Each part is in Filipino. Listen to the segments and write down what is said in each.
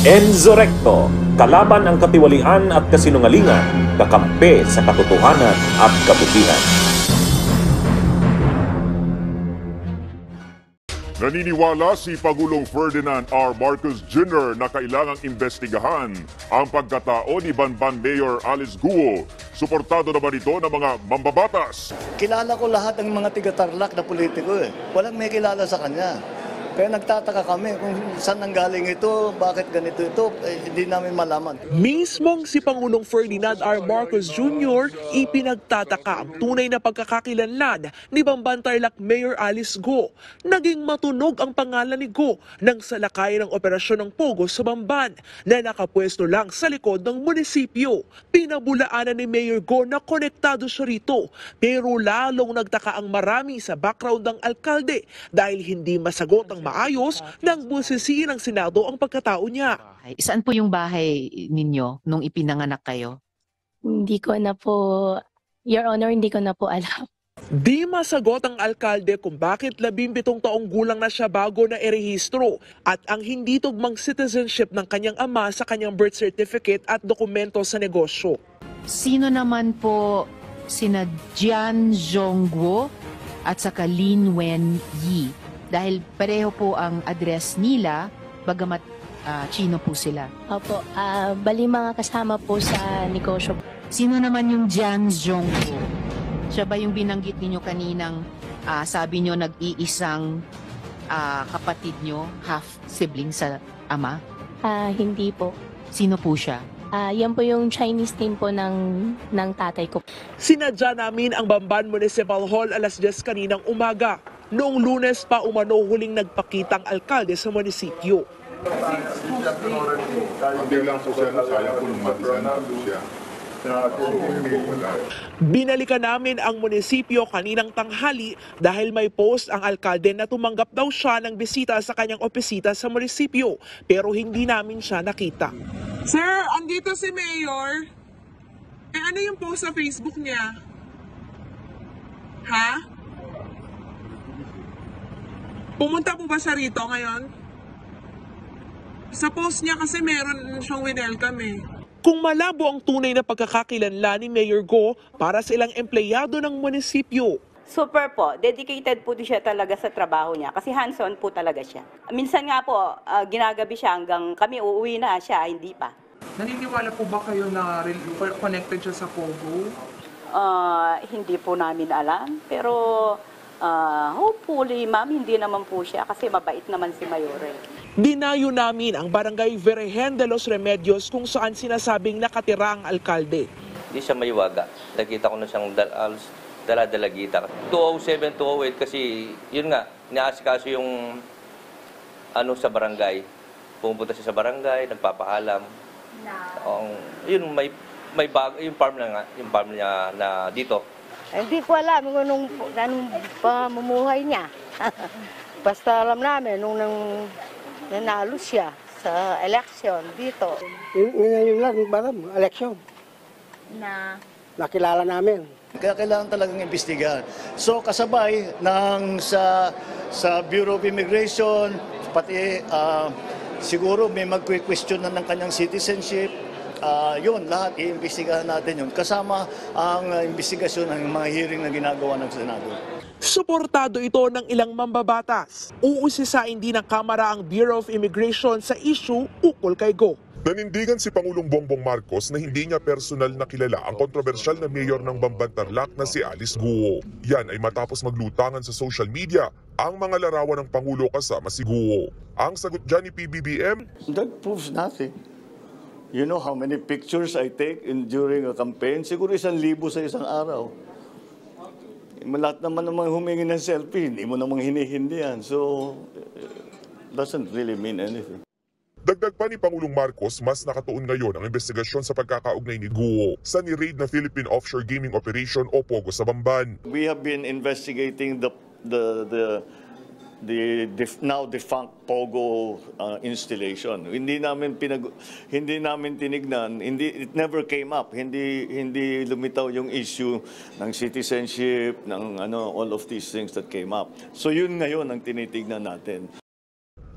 Enzo Recto, kalaban ang katiwalian at kasinungalingan, kakampi sa katotohanan at kabutihan. Naniniwala si Pangulong Ferdinand R. Marcos Jr. na kailangang investigahan ang pagkatao ni Banban Mayor Alice Guo. Suportado naman ito ng mga mambabatas. Kilala ko lahat ng mga tiga-Tarlac na politiko eh. Walang may kilala sa kanya. Kaya nagtataka kami kung saan nanggaling ito, bakit ganito ito, hindi namin malaman. Mismong si Pangulong Ferdinand R. Marcos Jr. ipinagtataka ang tunay na pagkakakilanlan ni Bamban Tarlac Mayor Alice Guo. Naging matunog ang pangalan ni Guo nang salakayin ang operasyon ng Pogo sa Bamban na nakapwesto lang sa likod ng munisipyo. Pinabulaanan ni Mayor Guo na konektado siya rito, pero lalong nagtaka ang marami sa background ng alkalde dahil hindi masagot ang maayos nang busisiin ng Senado ang pagkatao niya. Saan po yung bahay ninyo nung ipinanganak kayo? Hindi ko na po, Your Honor, hindi ko na po alam. Di masagot ang alkalde kung bakit 17 taong gulang na siya bago na irehistro at ang hindi tugmang citizenship ng kanyang ama sa kanyang birth certificate at dokumento sa negosyo. Sino naman po sina Jian Zhongguo at saka Lin Wen Yi? Dahil pareho po ang address nila, bagamat Chino po sila. Opo, bali mga kasama po sa negosyo. Sino naman yung Jian Zhongguo? Siya ba yung binanggit ninyo kaninang sabi nyo nag-iisang kapatid nyo, half-sibling sa ama? Hindi po. Sino po siya? Yan po yung Chinese name po ng tatay ko. Sinadya namin ang Bamban Municipal Hall alas 10 kaninang umaga. Noong Lunes pa umano huling nagpakita ang alkalde sa munisipyo. Binalikan namin ang munisipyo kaninang tanghali dahil may post ang alkalde na tumanggap daw siya ng bisita sa kanyang opisina sa munisipyo, pero hindi namin siya nakita. Sir, andito si Mayor. Ano yung post sa Facebook niya? Ha? Pumunta po ba siya rito ngayon? Sa post niya kasi meron siyang winelcome eh. Kung malabo ang tunay na pagkakakilanlan ni Mayor Guo para sa ilang empleyado ng munisipyo. Super po, dedicated po siya talaga sa trabaho niya kasi hands-on po talaga siya. Minsan nga po, ginagabi siya hanggang kami uuwi na siya, hindi pa. Naniniwala po ba kayo na connected siya sa Pogo? Hindi po namin alam, pero hopefully ma'am, hindi naman po siya kasi mabait naman si Mayore. Dinayo namin ang barangay Virgen de los Remedios kung saan sinasabing nakatira ang alkalde. Hindi siya mayiwaga. Nakita ko na siyang dala-dalagita. 207, 208 kasi yun nga, inaasikaso yung sa barangay. Pumunta siya sa barangay, nagpapaalam. Yun may bago yung farm niya na dito. Hindi ko alam kung anong pamumuhay niya. Basta alam namin nung nanalo siya sa election dito. Ngayon lang, parang election. Nakilala namin. Kaya kailangan talagang imbestigahan. So kasabay sa Bureau of Immigration, pati siguro may mag-question na ng kanyang citizenship. Yun, lahat iimbestigahan natin yun. Kasama ang investigasyon ng mga hearing na ginagawa ng Senado. Suportado ito ng ilang mambabatas. Uusisain din ng Kamara ang Bureau of Immigration sa issue ukol kay Guo. Nanindigan si Pangulong Bongbong Marcos na hindi niya personal na kilala ang kontrobersyal na mayor ng Bamban Tarlac na si Alice Guo. Yan ay matapos maglutangan sa social media ang mga larawan ng Pangulo kasama si Guo. Ang sagot dyan ni PBBM, That proves nothing. You know how many pictures I take during a campaign? Siguro 1,000 sa isang araw. Lahat naman humingi ng selfie, hindi mo namang hinihindi yan. So, doesn't really mean anything. dagdag pa ni Pangulong Marcos, mas nakatuon ngayon ang investigasyon sa pagkakaugnay ni Guo sa ni-raid na Philippine Offshore Gaming Operation o POGO sa Bamban. We have been investigating the now defunct POGO installation. Hindi namin tinignan, it never came up. Hindi lumitaw yung issue ng citizenship, ng all of these things that came up. So yun ngayon ang tinitignan natin.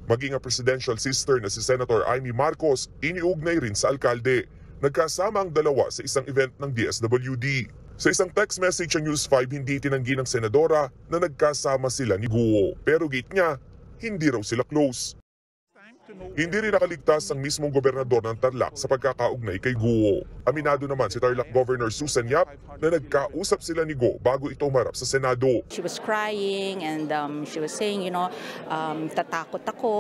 Maging ang presidential sister na si Senator Amy Marcos, iniugnay rin sa alkalde. Nagkasama ang dalawa sa isang event ng DSWD. Sa isang text message sa News 5, hindi tinanggi ng senadora na nagkasama sila ni Guo. Pero gate niya, hindi raw sila close. Hindi rin nakaligtas ang mismong gobernador ng Tarlac sa pagkakaugnay kay Guo. Aminado naman si Tarlac Governor Susan Yap na nagkausap sila ni Guo bago ito umarap sa Senado. She was crying and she was saying, tatakot ako,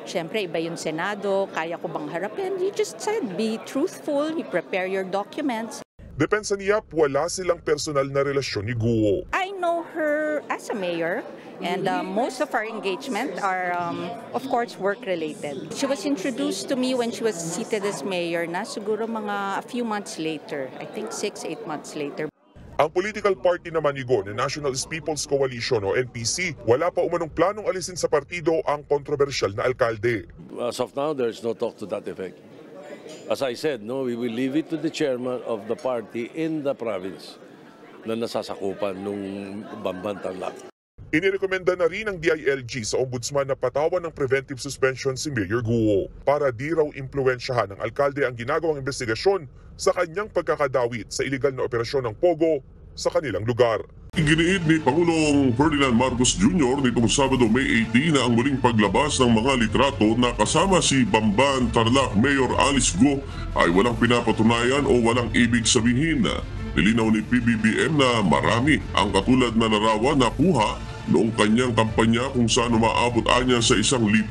syempre iba yung Senado, kaya ko bang harapin? You just said, be truthful, you prepare your documents. Depensa ni Yap, wala silang personal na relasyon ni Guo. I know her as a mayor and most of our engagement are of course work-related. She was introduced to me when she was seated as mayor na siguro mga a few months later, I think 6-8 months later. Ang political party naman ni Guo na National People's Coalition o NPC, wala pa umanong planong alisin sa partido ang kontrobersyal na alkalde. As of now, there's no talk to that effect. As I said, we will leave it to the chairman of the party in the province na nasasakupan nung Bamban Tarlac. Inirekomenda na rin ng DILG sa ombudsman na patawan ng preventive suspension si Mayor Guo para di raw impluwensyahan ng alkalde ang ginagawang investigasyon sa kanyang pagkakadawit sa iligal na operasyon ng Pogo sa kanilang lugar. Iginiit ni Pangulong Ferdinand Marcos Jr. nitong Sabado May 18 na ang muling paglabas ng mga litrato na kasama si Bamban Tarlac Mayor Alice Guo ay walang pinapatunayan o walang ibig sabihin. Nilinaw ni PBBM na marami ang katulad na larawan na kuha noong kanyang kampanya kung saan umaabot anya sa 1,000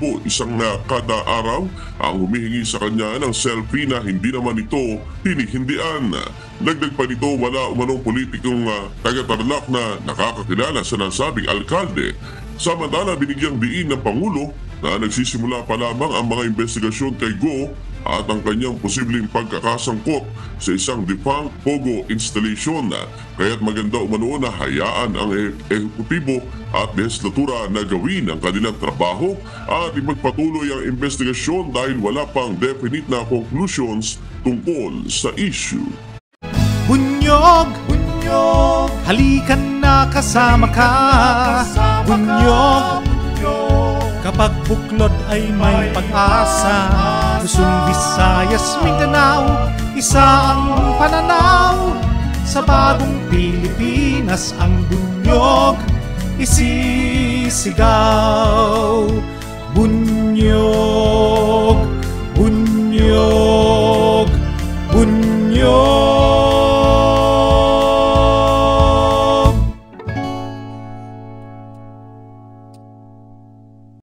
na kada araw ang humihingi sa kanya ng selfie na hindi naman ito hinihindian. Dagdag pa nito, wala umanong politikong taga-Tarlac na nakakakilala sa nasabing alkalde. Samantala, binigyang diin ng Pangulo na nagsisimula pa lamang ang mga investigasyon kay Guo at ang kanyang posibleng pagkakasangkot sa isang defunct Pogo installation. Kaya't maganda umano na hayaan ang ehekutibo at legislatura na gawin ang kanilang trabaho at ipagpatuloy ang investigasyon dahil wala pang definite na conclusions tungkol sa issue. Bunyog, bunyog, halikan na kasama ka. Bunyog, kapag buklod ay may pag-asa. Luzon, Visayas, Mindanao, isa ang pananaw. Sa bagong Pilipinas ang bunyog isisigaw. Bunyog, bunyog, bunyog.